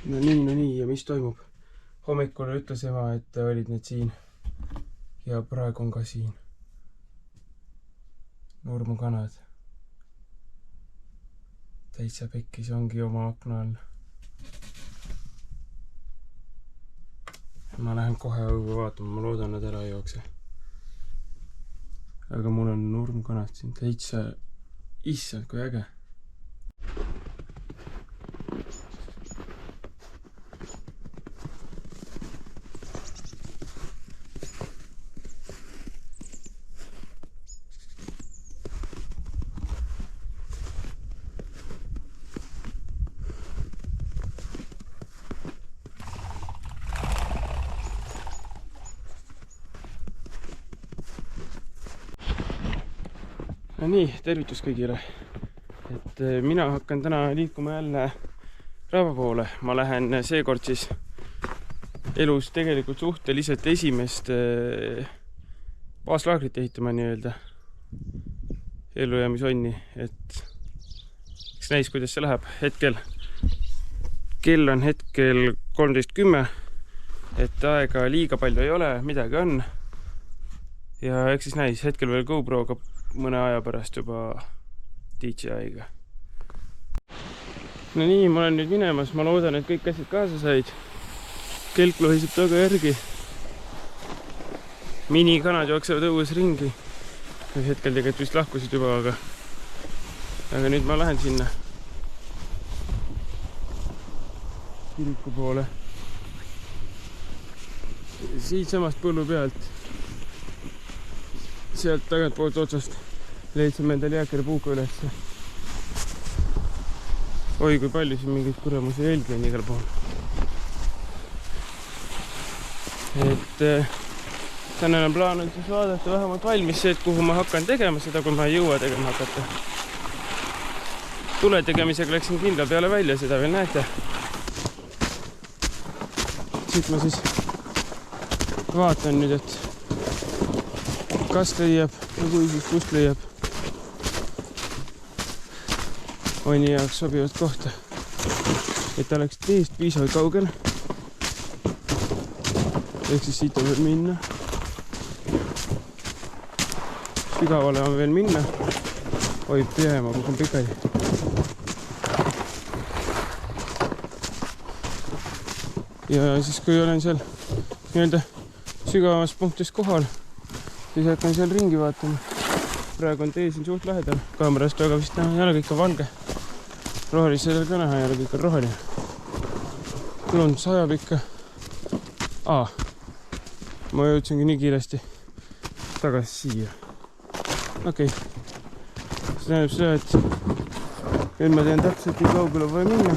No nii, ja mis toimub? Hommikul ütles ema, et olid need siin. Ja praegu on ka siin. Nurmukanad. Täitsa pekkis ongi oma akna all. Ma lähen kohe õue vaatama, ma loodan, nad ära ei jookse. Aga mul on nurmkanad siin täitsa... Issand, kui äge. No nii, tervitus kõigile. Et mina hakkan täna liikuma jälle Raava poole. Ma lähen seekord siis elus tegelikult suhteliselt esimest baaslaagrit ehitama nii-öelda ellujäämisonni. Et eks näis, kuidas see läheb. Kell on hetkel 13:10, et aega liiga palju ei ole, midagi on. Ja eks siis näis, hetkel veel GoProga mõne aja pärast juba DJI-ga. No nii, ma olen nüüd minemas. Ma loodan, et kõik asjad kaasa said. Kelk lohiseb taga järgi. Minikanad jooksevad õues ringi. Hetkel tegelikult vist lahkusid juba, aga nüüd ma lähen sinna kiriku poole. Siit samast põllu pealt. Sealt tagant poolt otsast leidsime endale jääkere puuka üles. Oi, kui palju siin mingeid kuramuse jälgi on igal pool. Et tänane plaan on siis vaadata vähemalt valmis see, et kuhu ma hakkan tegema seda, kui ma ei jõua tegema hakata. Tule tegemisega läksin kindla peale välja, seda veel näete. Siit ma siis vaatan nüüd, et kas leiab ja kui siis kust leiab onni jaoks sobivat kohta, et ta oleks teest piisavalt kaugel. Ehk siis siit on veel minna. Sügavale on veel minna. Oi, pea, ma kukun pikali. Ja siis kui olen seal nii-öelda sügavamas punktis kohal, siis hakkan seal ringi vaatama. Praegu on tee siin suht lähedal. Kaamerast väga vist näha ei ole, kõik on valge. Rohelisel ka näha ei ole, kõik on roheline. Lund sajab ikka. Ma jõudsingi nii kiiresti tagasi siia. Okei. See tähendab seda, et nüüd ma tean täpselt nii kaugele vaja minna.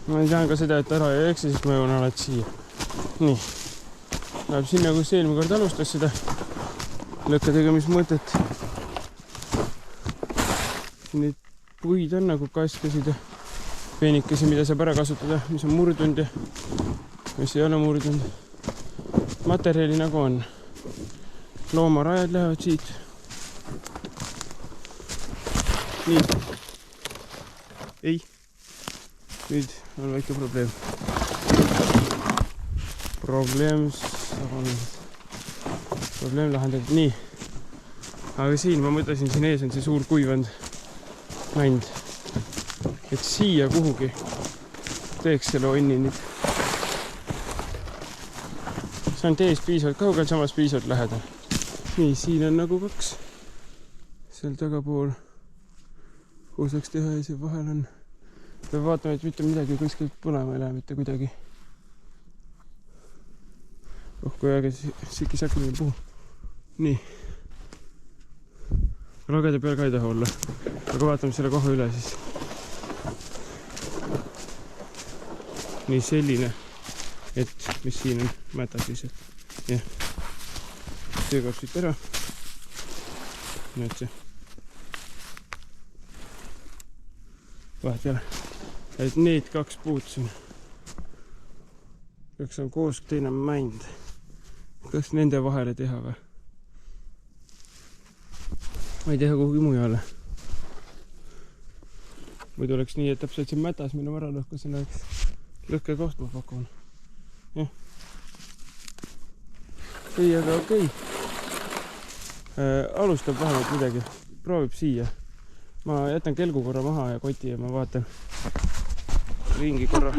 Ma tean ka seda, et ära ei eksi, siis ma jõuan alati siia. Nii. Läheb sinna, kus eelmine kord alustas seda lõkke tegemismõtet. Neid puid on nagu kaskasid ja peenikesi, mida saab ära kasutada, mis on murdunud ja mis ei ole murdunud. Materjali nagu on. Loomarajad lähevad siit. Nii. Ei. Nüüd on väike probleem. Probleem lahendatud. Nii. Aga siin, ma mõtlesin, siin ees on see suur kuivand mänd. Et siia kuhugi teeks selle onni nüüd. See on tees piisavalt kaugel, samas piisavalt lähedal. Nii, siin on nagu 2. Seal tagapool kuhu saaks teha ja see vahel on. Peab vaatama, et mitte midagi kuskilt põlema ei lähe mitte kuidagi. Kui äge sikisakline puhu. Nii. Lagede peal ka ei taha olla. Aga vaatame selle koha üle siis. Nii selline, et mis siin on mäta siis. Jah. See kaob siit ära. Näed see. Vahet jälle. Et need 2 puud siin. Üks on koos, teine on mänd. Kas nende vahele teha või? Ma ei teha kuhugi mujale. muidu oleks nii, et täpselt siin mätas minu varalõhku, siin oleks lõhke koht ma pakun. Jah. Ei, aga okei. Alustab vähemalt midagi. Proovib siia. Ma jätan kelgu korra maha ja koti ja ma vaatan ringi korra.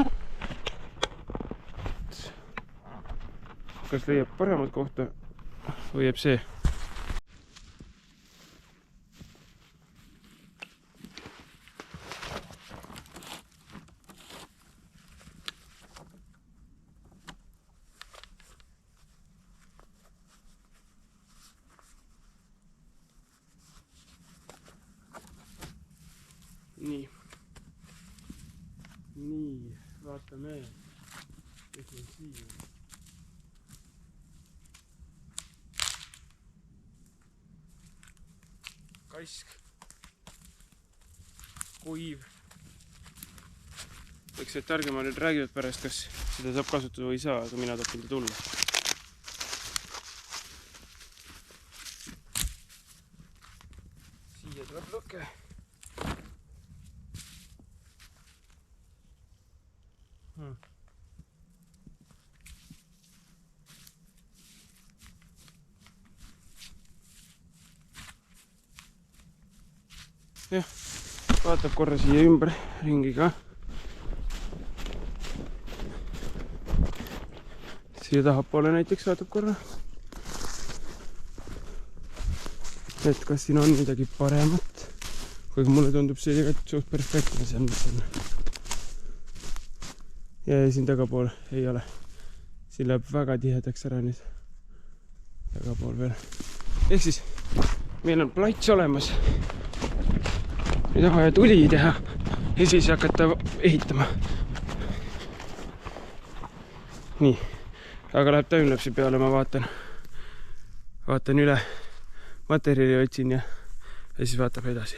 Kas leiab paremat kohta või jääb see? Nii, vaatame, mis on siia. Kaisk, kuiv. Eks et targemad nüüd räägivad pärast, kas seda saab kasutada või ei saa, aga mina tahan ta tulla. Siia tuleb lõke. Jah, vaatab korra siia ümber ringi ka. Siia tahapoole näiteks vaatab korra. Et kas siin on midagi paremat. Kuigi mulle tundub see tegelikult suht perfektne seal mõtlen. Ja siin tagapool ei ole. Siin läheb väga tihedaks ära nüüd. Tagapool veel. Ehk siis meil on plats olemas. Nüüd on vaja tuli teha ja siis hakata ehitama. Nii, aga läheb timelapsi peale, ma vaatan üle, materjali otsin ja siis vaatab edasi.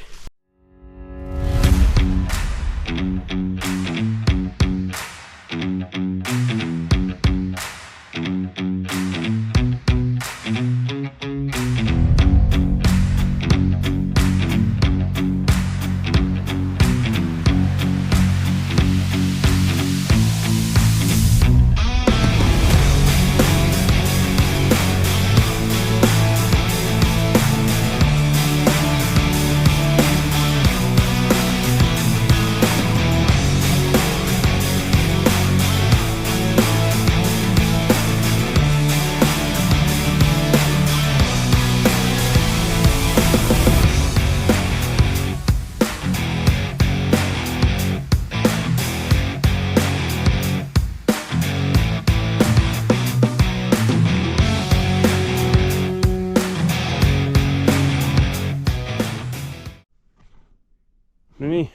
No nii,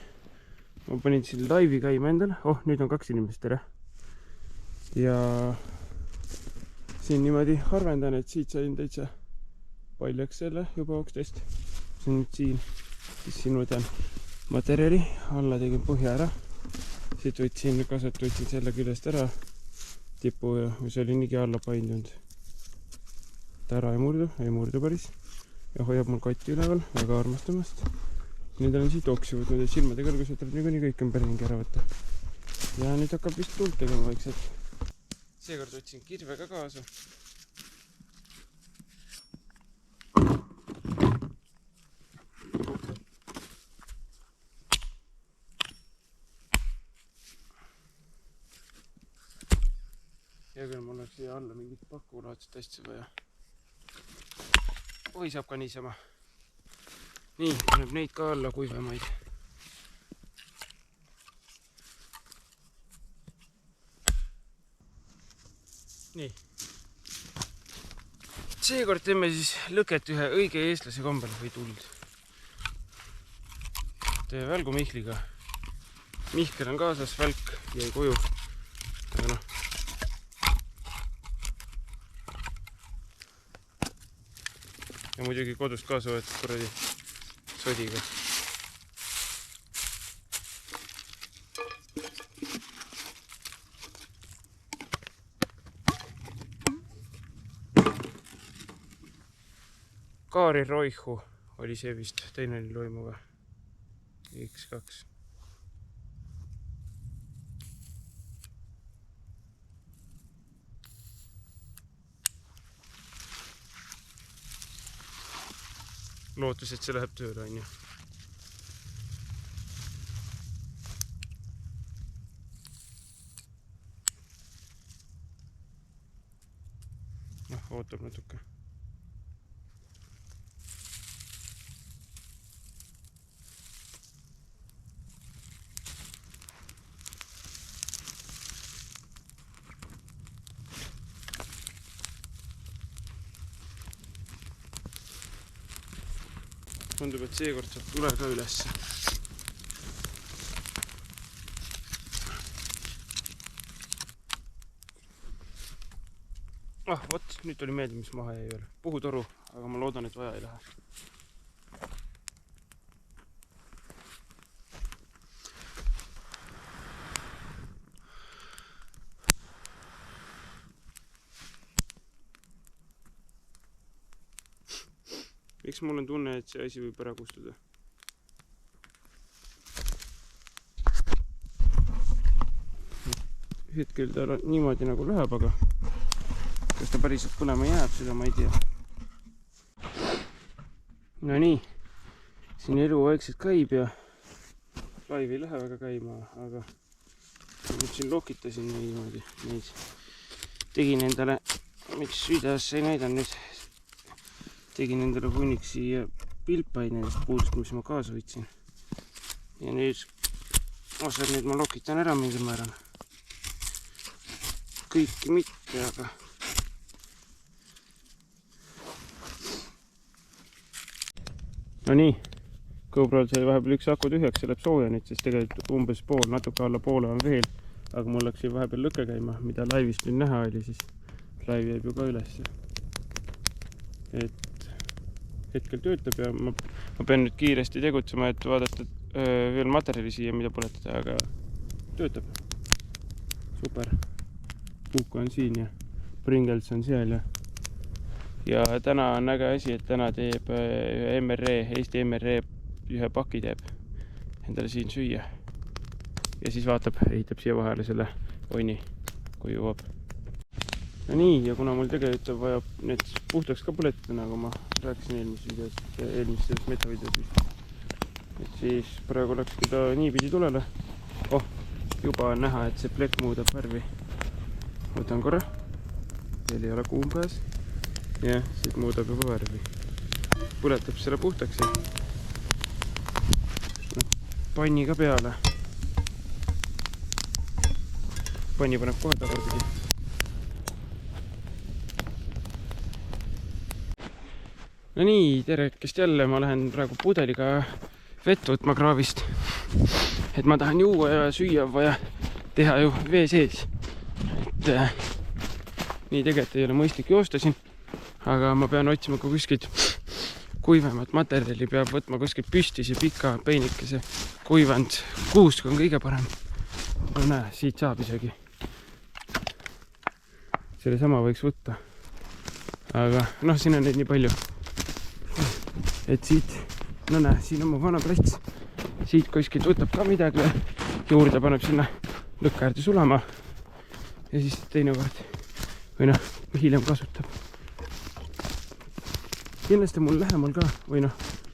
ma panin siin laivi käima endale. Oh, nüüd on 2 inimest, tere. Ja siin niimoodi harvendan, et siit sain täitsa paljaks selle juba 11. See on nüüd siin. Siis siin võtan materjali, alla tegin põhja ära. Siit võtsin kasvat, võtsin selle küljest ära. Tipu, mis oli niigi alla paindunud. Ta ära ei murdu päris. Ja hoiab mul kotti üleval, väga armastamast. Nüüd olen siit oksi võtnud, et silmade kõrgus võtab niikuinii kõik ümberringi ära võtta. Ja nüüd hakkab vist tuld tegema vaikselt. Seekord võtsin kirve ka kaasa. Ja küll mul oleks siia alla mingit pakulaadset asja vaja. Või saab ka niisama. Nii, paneb neid ka alla kuivemaid. Nii. Seekord teeme siis lõket ühe õige eestlase kombel või tuld. Teeme välgu Mihliga. Mihkel on kaasas, välk jäi koju. Aga noh. Ja muidugi kodust kaasa võetud kuradi sodiga. Kaari Roihu oli see vist, teine oli loimuga. X2. lootus, et see läheb tööle, on ju. Ootab natuke. Tundub, et seekord saab tule ka üles. Vot, nüüd oli meelde, mis maha jäi veel. Puhutoru, aga ma loodan, et vaja ei lähe. Miks mul on tunne, et see asi võib ära kustuda? Hetkel ta niimoodi nagu läheb, aga kas ta päriselt põlema jääb, seda ma ei tea. No nii, siin elu vaikselt käib ja laiv ei lähe väga käima, aga nüüd siin lokitasin niimoodi neid. Tegin endale, miks videos ei näidan nüüd, tegin endale hunniksi pilpaid nendest puudest, mis ma kaasa võtsin. Ja nüüd osad nüüd ma lokitan ära mingil määral. Kõiki mitte, aga no nii, GoPro'l sai vahepeal üks aku tühjaks, see läheb sooja nüüd, sest tegelikult umbes pool, natuke alla poole on veel, aga mul läks siin vahepeal lõkke käima, mida laivist nüüd näha oli, siis laiv jääb ju ka üles. Et hetkel töötab ja ma pean nüüd kiiresti tegutsema, et vaadata veel materjali siia, mida põletada, aga töötab. Super. Puhku on siin ja Pringles on seal ja täna on äge asi, et täna teeb ühe MRE, Eesti MRE ühe paki teeb endale siin süüa. Ja siis vaatab, ehitab siia vahele selle onni, kui jõuab. No nii, ja kuna mul tegelikult vaja need puhtaks ka põletada, nagu ma rääkisin eelmises metavideos vist. Et siis praegu läkski ta niipidi tulele. Juba on näha, et see plekk muudab värvi. Võtan korra. Veel ei ole kuum pääs. Ja siit muudab juba värvi. Põletab selle puhtaks ja panni ka peale. Panni paneb kohe tagapidi. No nii, terekest jälle, ma lähen praegu pudeliga vett võtma kraavist. Et ma tahan juua ja süüa vaja teha ju vee sees. Et nii tegelikult ei ole mõistlik joosta siin, aga ma pean otsima ka kuskilt kuivemat materjali, peab võtma kuskilt püsti see pika peinikese kuivand. Kuusk on kõige parem. No näe, siit saab isegi. Selle sama võiks võtta. Aga noh, siin on neid nii palju. Et siit, no näe, siin on mu vana plats. Siit kuskilt võtab ka midagi juurde, paneb sinna lõkkaärde sulama. Ja siis teine kord või noh, hiljem kasutab. Kindlasti mul lähemal ka, või noh,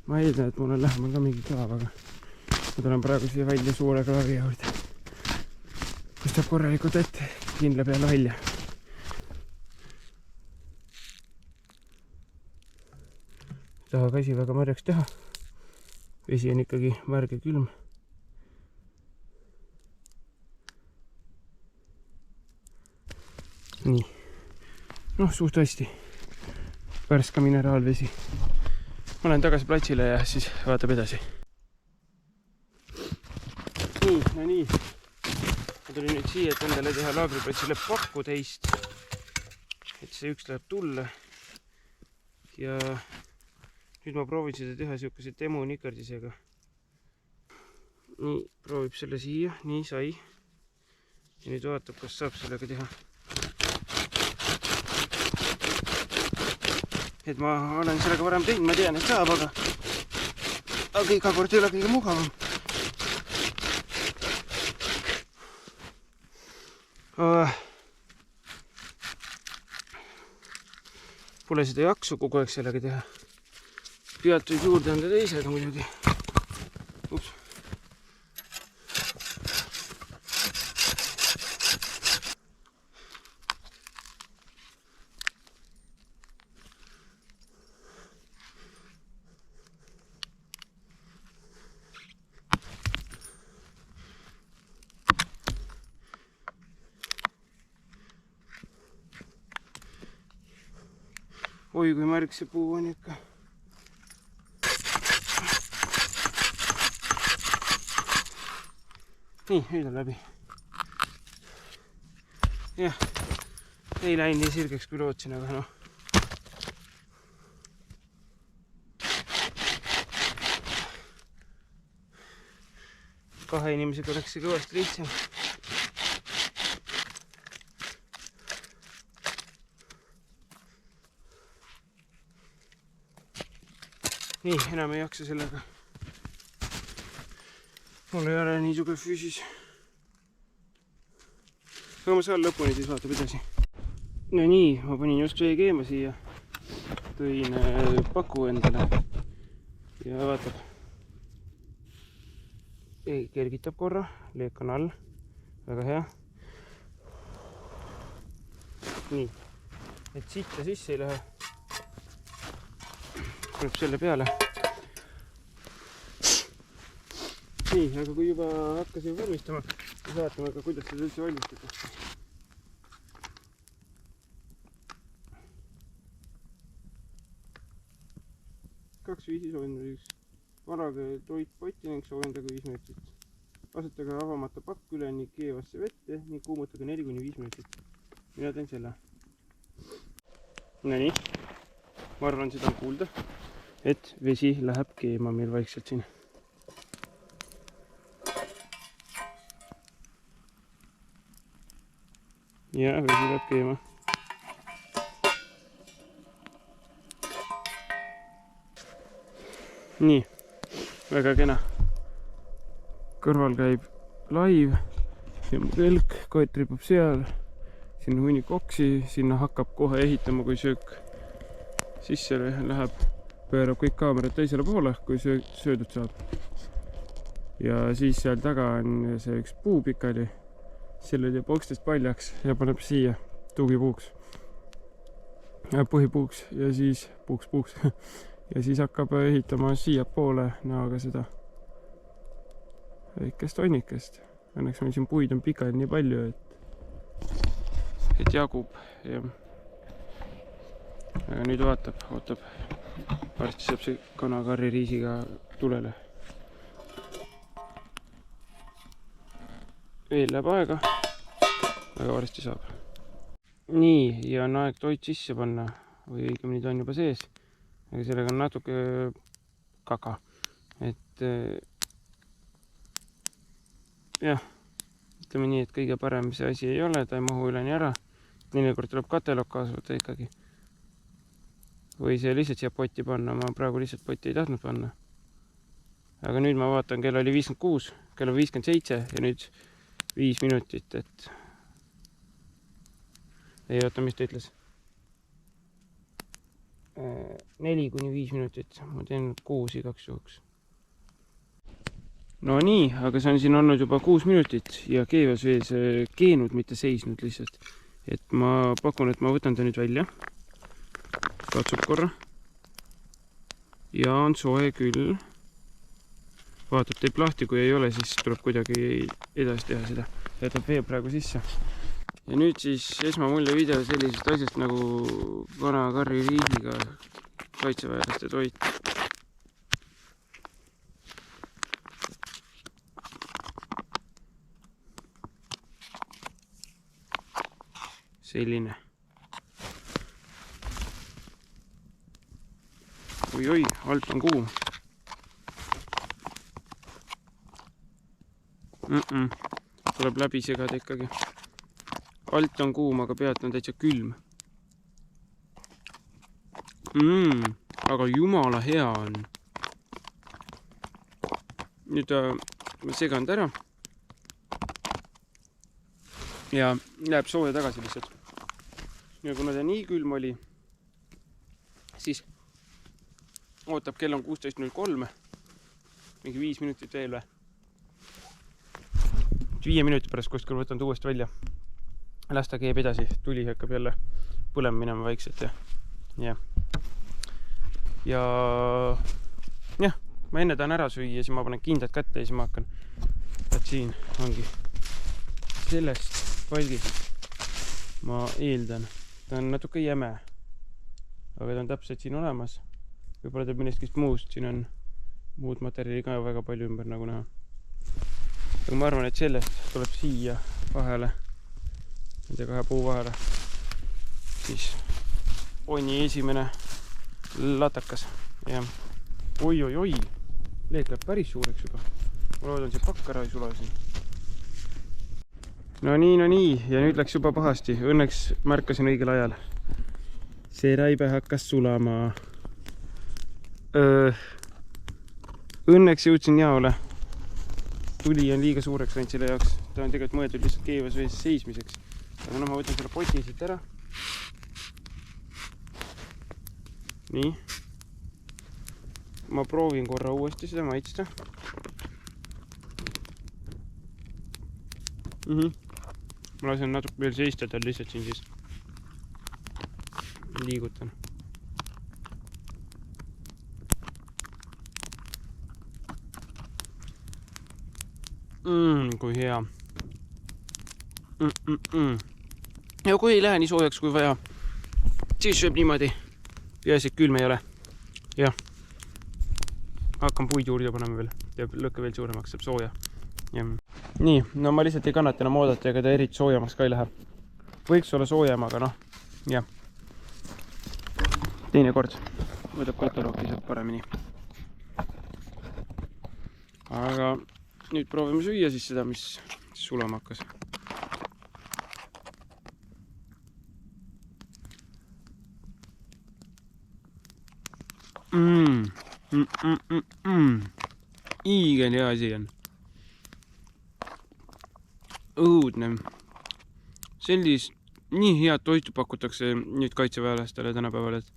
ma eeldan, et mul on lähemal ka mingi kraav, aga ma tulen praegu siia välja suure kraavi juurde. Kus teeb korralikult ette kindla peale välja. Taha käsi väga märjaks teha. Vesi on ikkagi märge külm. Nii. Noh, suht hästi. Värska mineraalvesi. Ma lähen tagasi platsile ja siis vaatab edasi. Nii, no nii. Ma tulin nüüd siia, et endale teha laagriplatsile pakku teist. Et see üks läheb tulle. Ja nüüd ma proovin seda teha siukese demo nikardisega. Nii, proovib selle siia. Nii sai. Ja nüüd vaatab, kas saab sellega teha. Et ma olen sellega varem teinud, ma tean, et saab, aga iga kord ei ole kõige mugavam. Pole seda jaksu kogu aeg sellega teha. pealt võib juurde anda teisega muidugi. Ups. Oi, kui märg see puu on ikka. Nii, nüüd on läbi. Jah, ei läinud nii sirgeks kui lootsin, aga noh. Kahe inimesega oleks see kõvasti lihtsam. Nii, enam ei jaksa sellega. Mul ei ole nii tugev füüsis. Aga ma saan lõpuni, siis vaatab edasi. No nii, ma panin just vee keema siia. Tõin paku endale. Ja vaatab. Kergitab korra, leek on all. Väga hea. Nii, et siit ja sisse ei lähe. Tuleb selle peale. Nii, aga kui juba hakkasin valmistama, siis vaatame ka, kuidas seda üldse valmistatakse. 2 viisi soojendamiseks. Varage toit potti ning soojendage 5 minutit. Asetage avamata pakk üleni keevasse vette ning kuumutage 4-5 minutit. Mina teen selle. Nii, ma arvan, seda on kuulda, et vesi läheb keema meil vaikselt siin. Ja vesi läheb keema. Nii, väga kena. Kõrval käib laiv, siin on kelk, koet ripub seal, siin on hunnik oksi, sinna hakkab kohe ehitama, kui söök sisse läheb, pöörab kõik kaamerad teisele poole, kui söödud saab. Ja siis seal taga on see üks puu pikali, selle teeb okstest paljaks ja paneb siia tugipuuks, põhipuuks ja siis puuks. Ja siis hakkab ehitama siia poole näoga seda väikest onnikest. Õnneks meil siin puid on pikali nii palju, et jagub. Ja aga nüüd ootab. Varsti saab see kanakarri riisiga tulele. Veel läheb aega, aga varsti saab. Nii, ja on aeg toit sisse panna, või õigemini ta on juba sees. Aga sellega on natuke kaka. Et jah, ütleme nii, et kõige parem see asi ei ole, ta ei mahu üleni ära. Mõnikord tuleb katelok kaasa võtta ikkagi. Või see lihtsalt siia potti panna, ma praegu lihtsalt potti ei tahtnud panna. Aga nüüd ma vaatan, kell oli 56, kell on 57 ja nüüd 5 minutit, et ei oota, mis ta ütles. 4-5 minutit, ma teen 6 igaks juhuks. No nii, aga see on siin olnud juba 6 minutit ja keevas vees keenud, mitte seisnud lihtsalt. Et ma pakun, et ma võtan ta nüüd välja. Katsub korra. Ja on soe küll. Vaatab, teeb lahti, kui ei ole, siis tuleb kuidagi edasi teha seda. Jätab vee praegu sisse. Ja nüüd siis esmamulje video sellisest asjast nagu kanakarri riisiga kaitseväelaste toit. Selline. Oi, alt on kuum. Tuleb läbi segada ikkagi. Alt on kuum, aga pealt on täitsa külm. Aga jumala hea on. Nüüd ma segan ta ära. Ja läheb sooja tagasi lihtsalt. Ja kuna ta nii külm oli, siis ootab, kell on 16.03. Mingi 5 minutit veel või? 5 minuti pärast kuskil võtan ta uuesti välja. Las ta keeb edasi. Tuli hakkab jälle põlema minema vaikselt ja jah, ma enne tahan ära süüa, siis ma panen kindad kätte ja siis ma hakkan. Et siin ongi sellest palgist ma eeldan. Ta on natuke jäme, aga ta on täpselt siin olemas. Võib-olla teeb millestki muust, siin on muud materjali ka väga palju ümber nagu näha. Aga ma arvan, et sellest tuleb siia vahele, nende 2 puu vahele, siis onni esimene latakas. Ja oi, leek läheb päris suureks juba. Ma loodan, see pakk ära ei sula siin. No nii, ja nüüd läks juba pahasti. Õnneks märkasin õigel ajal. See raibe hakkas sulama. Õnneks jõudsin jaole. Tuli on liiga suureks ainult selle jaoks. Ta on tegelikult mõeldud lihtsalt keevas vees seismiseks. Aga no ma võtan selle poti siit ära. Nii. Ma proovin korra uuesti seda maitsta. Ma lasen natuke veel seista tal lihtsalt siin siis. Liigutan. Kui hea. Ja kui ei lähe nii soojaks kui vaja, siis sööb niimoodi. Peaasi, et külm ei ole. Jah. Hakkan puid juurde panema veel. Teeb lõkke veel suuremaks, saab sooja. Ja. Nii, no ma lihtsalt ei kannata enam oodata, ega ta eriti soojamaks ka ei lähe. Võiks olla soojem, aga noh. Jah. Teine kord võtab kotolooki saab paremini. Aga nüüd proovime süüa siis seda, mis sulama hakkas. Iigen hea asi on. Õudne. Sellist nii head toitu pakutakse nüüd kaitseväelastele tänapäeval, et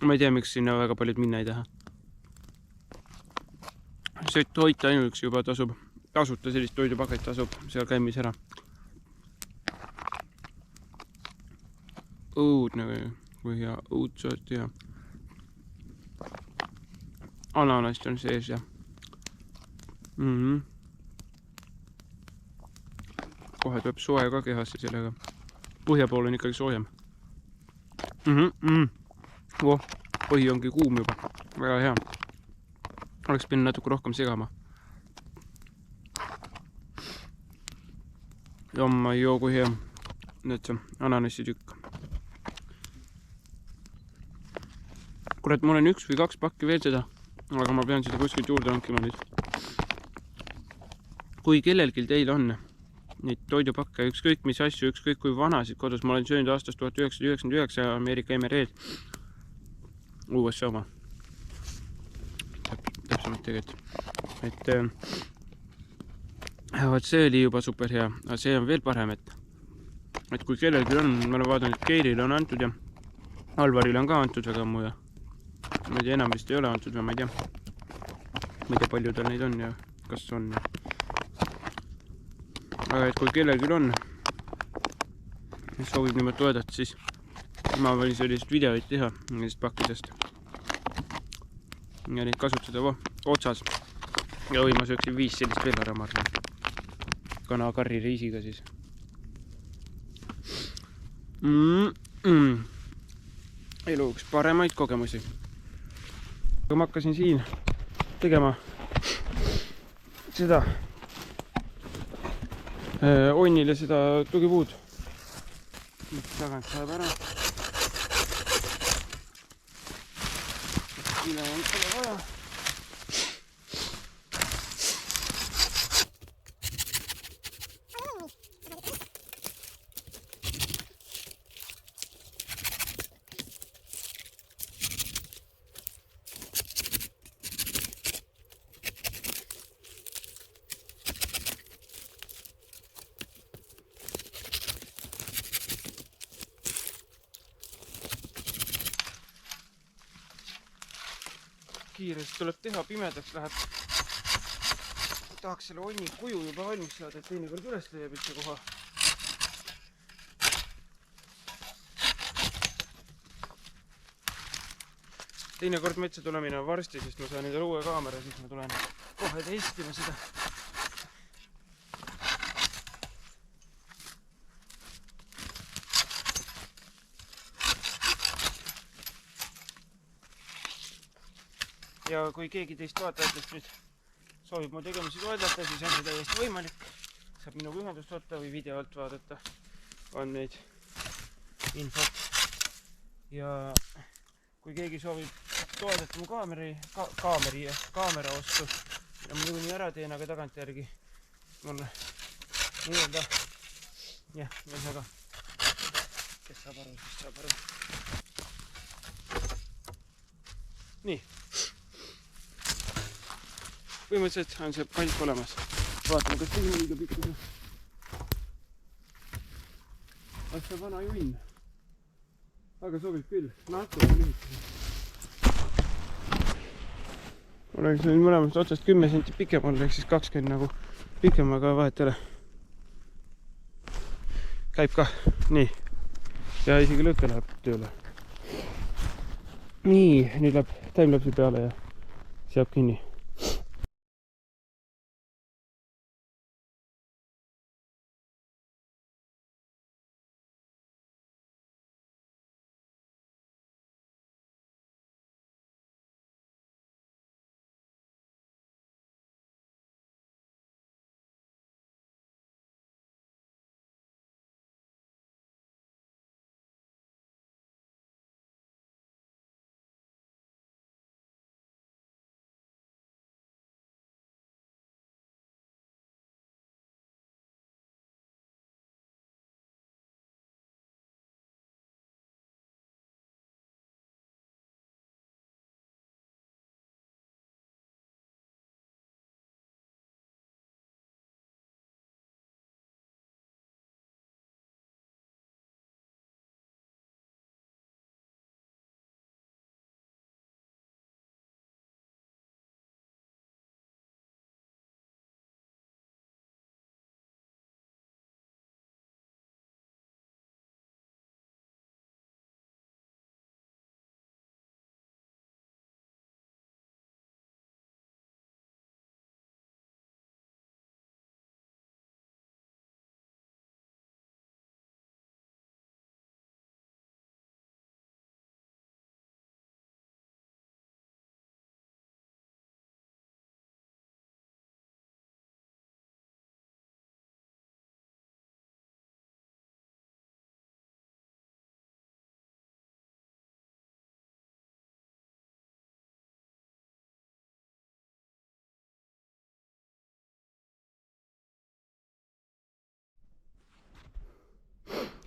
ma ei tea, miks sinna väga paljud minna ei taha. See toit ainuks juba tasub, tasuta sellist toidupaket tasub seal käimis ära. Õudne või hea, õudselt hea. Ananast on sees ja kohe tuleb soe ka kehasse sellega. Põhja pool on ikkagi soojem. Põhi ongi kuum juba. Väga hea. Oleks pidanud natuke rohkem segama. Jamma ei joo, kui hea. Nüüd see ananassi tükk. Kurat, mul on 1 või 2 pakki veel seda, aga ma pean seda kuskilt juurde hankima nüüd. Kui kellelgi teil on neid toidupakke, ükskõik mis asju, ükskõik kui vanasid kodus, ma olen söönud aastast 1999 Ameerika MRE-d. USA oma. Täpsemalt tegelikult. Et see oli juba super hea, aga see on veel parem, et kui kellelgi on, ma olen vaadanud, et Keilile on antud ja Alvarile on ka antud väga ammu ja ma ei tea, enam vist ei ole antud või ma ei tea. Ma ei tea, palju tal neid on ja kas on. Aga et kui kellelgi on, mis soovib niimoodi toedata, siis ma võin sellist videoid teha nendest pakkidest. Ja neid kasutada otsas. Ja või ma sööksin 5 sellist veel ära marra. Kana karri riisiga siis. Elu üks paremaid kogemusi. Kui ma hakkasin siin tegema seda onnile seda tugipuud. Nüüd tagant saab ära. Ülejäänud pole vaja. kiiresti tuleb teha, pimedaks läheb. Tahaks selle onni kuju juba valmis saada, et teinekord üles leiab üldse koha. Teinekord metsa tulemine on varsti, sest ma saan endale uue kaamera, siis ma tulen kohe testima seda. Ja kui keegi teist vaatajatest nüüd soovib mu tegemisi toetada, siis on see täiesti võimalik. Saab minuga ühendust võtta või video alt vaadata andmeid, infot. Ja kui keegi soovib toetada mu kaamera ostu, ja ma niikuinii ära teen, aga tagantjärgi mul nii-öelda, jah, ühesõnaga, kes saab aru, siis saab aru. Nii. Põhimõtteliselt on see palk olemas. Vaatame, kas tegime liiga pikkuse. Asja vana junn. Aga sobib küll. Natuke lühikese. Oleks nüüd mõlemast otsast 10 senti pikem olnud, ehk siis 20 nagu pikem, aga vahet ei ole. Käib ka. Nii. Ja isegi lõõke läheb tööle. Nii, nüüd läheb timelapsi peale ja seab kinni.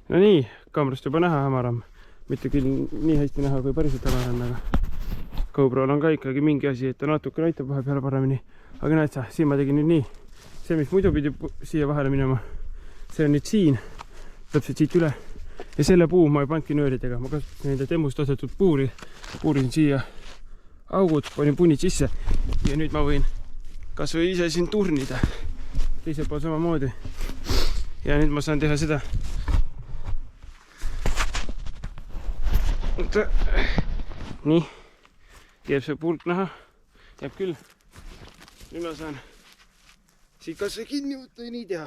No nii, kaamerast juba näha hämaram. Mitte küll nii hästi näha, kui päriselt hämaram, aga GoPro'l on ka ikkagi mingi asi, et ta natuke näitab vahepeal paremini. Aga näed sa, siin ma tegin nüüd nii. See, mis muidu pidi siia vahele minema, see on nüüd siin. Täpselt siit üle. Ja selle puu ma ei panki nööridega. Ma kasutasin nende temust ostetud puuri. Puurisin siia augud, panin punnid sisse. Ja nüüd ma võin kas või ise siin turnida. Teisel pool samamoodi. Ja nüüd ma saan teha seda. Nii, jääb see pulk näha, jääb küll. Nüüd ma saan siit kas või kinni võtta ja nii teha.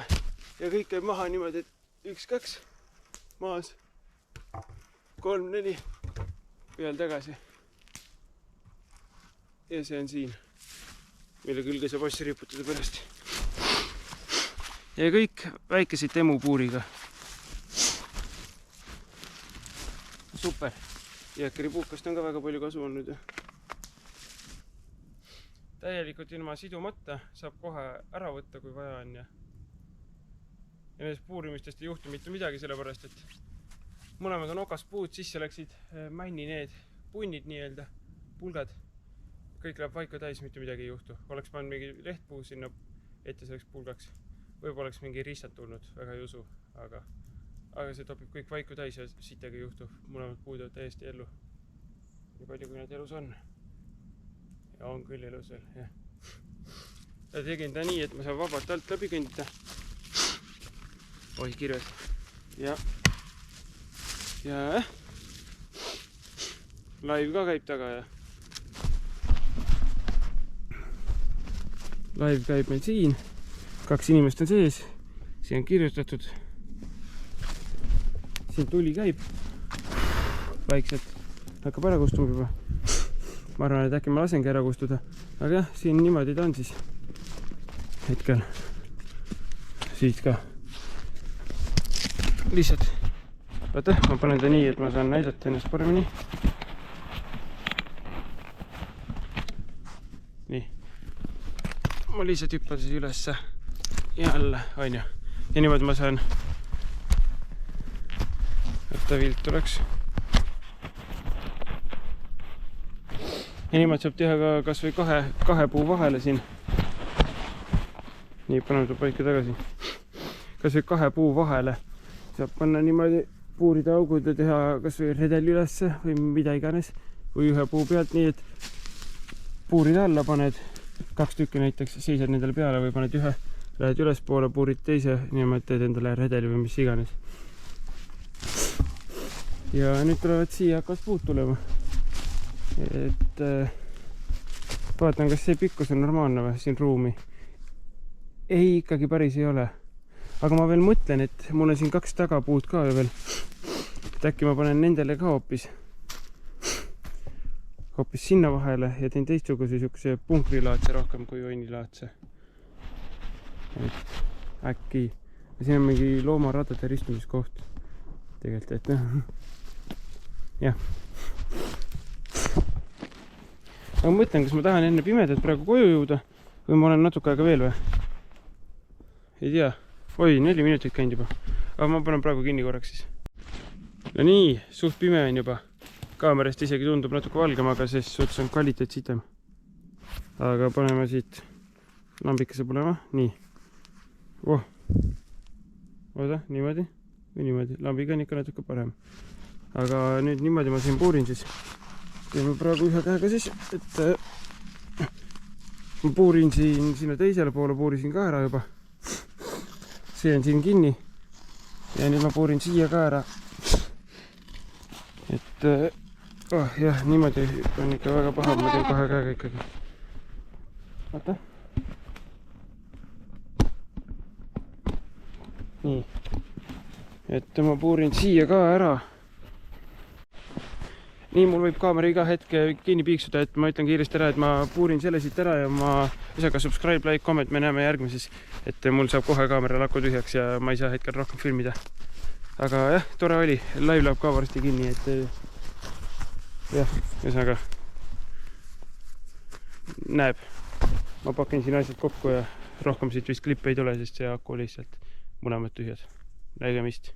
Ja kõik käib maha niimoodi, et 1, 2 maas, 3, 4 peal tagasi. Ja see on siin, mille külge saab asja riputada pärast. Ja kõik väikeseid temupuuriga. Super. Jääkeri puukast on ka väga palju kasu olnud. Täielikult ilma sidumata saab kohe ära võtta, kui vaja on. Ja nendest puurimistest ei juhtu mitte midagi, sellepärast, et mõlemad on okast puud, sisse läksid männi need punnid nii-öelda, pulgad. Kõik läheb vaika täis, mitte midagi ei juhtu. Oleks pannud mingi lehtpuu sinna ette selleks pulgaks. Võib oleks mingi ristat tulnud, väga ei usu, aga see topib kõik vaiku täis ja sittega ei juhtu. Mõlemad puud on täiesti ellu. Nii palju, kui nad elus on. Ja on küll ilus veel, jah. Ja tegin ta nii, et ma saan vabalt alt läbi kõndida. Oi, kirves. Ja live ka käib taga ja live käib meil siin. 2 inimest on sees. Siin on kirjutatud. Siin tuli käib. Vaikselt hakkab ära kustuma juba. Ma arvan, et äkki ma lasengi ära kustuda. Aga jah, siin niimoodi ta on siis. Hetkel. Siit ka. Lihtsalt. Vaata, ma panen ta nii, et ma saan näidata ennast paremini. Nii. Ma lihtsalt hüppan siis ülesse. Jälle, on ju. Ja niimoodi ma saan, et ta vilt tuleks. Ja niimoodi saab teha ka kas või kahe puu vahele siin. Nii, paneme ta paika tagasi. Kas või 2 puu vahele saab panna niimoodi puurida augud ja teha kas või redeli ülesse või mida iganes. Või 1 puu pealt nii, et puurida alla paned 2 tükki näiteks, seisad nendele peale või paned 1, lähed üles poole, puurid teise, niimoodi teed endale redeli või mis iganes. Ja nüüd tulevad siia hakkavad puud tulema. Et vaatan, kas see pikkus on normaalne või siin ruumi. Ei, ikkagi päris ei ole. Aga ma veel mõtlen, et mul on siin 2 tagapuud ka veel. Et äkki ma panen nendele ka hoopis sinna vahele ja teen teistsuguse siukse punkrilaadse rohkem kui jonnilaadse. Et äkki. Ja siin on mingi loomaradade ristumiskoht. Tegelikult, et jah. Aga ma mõtlen, kas ma tahan enne pimedat praegu koju jõuda või ma olen natuke aega veel või? Ei tea. Oi, 4 minutit käinud juba. Aga ma panen praegu kinni korraks siis. No nii, suht pime on juba. Kaamerast isegi tundub natuke valgem, aga ses suhtes on kvaliteet sitem. Aga paneme siit lambikese põlema. Nii. Oota, niimoodi. Või niimoodi. Lambiga on ikka natuke parem. Aga nüüd niimoodi ma siin puurin siis. Teeme praegu 1 käega siis, et ma puurin siin sinna teisele poole, puurisin ka ära juba. See on siin kinni. Ja nüüd ma puurin siia ka ära. Et jah, niimoodi on ikka väga paha, ma teen 2 käega ikkagi. Vaata. Nii. Et ma puurin siia ka ära. Nii, mul võib kaamera iga hetke kinni piiksuda, et ma ütlen kiiresti ära, et ma puurin selle siit ära ja ma üsaga subscribe, like, comment, me näeme järgmises, et mul saab kohe kaamera lakku tühjaks ja ma ei saa hetkel rohkem filmida. Aga jah, tore oli, live läheb ka varsti kinni, et jah, üsaga näeb. Ma pakin siin asjad kokku ja rohkem siit vist klippe ei tule, sest see aku lihtsalt mõlemad tühjad. Nägemist!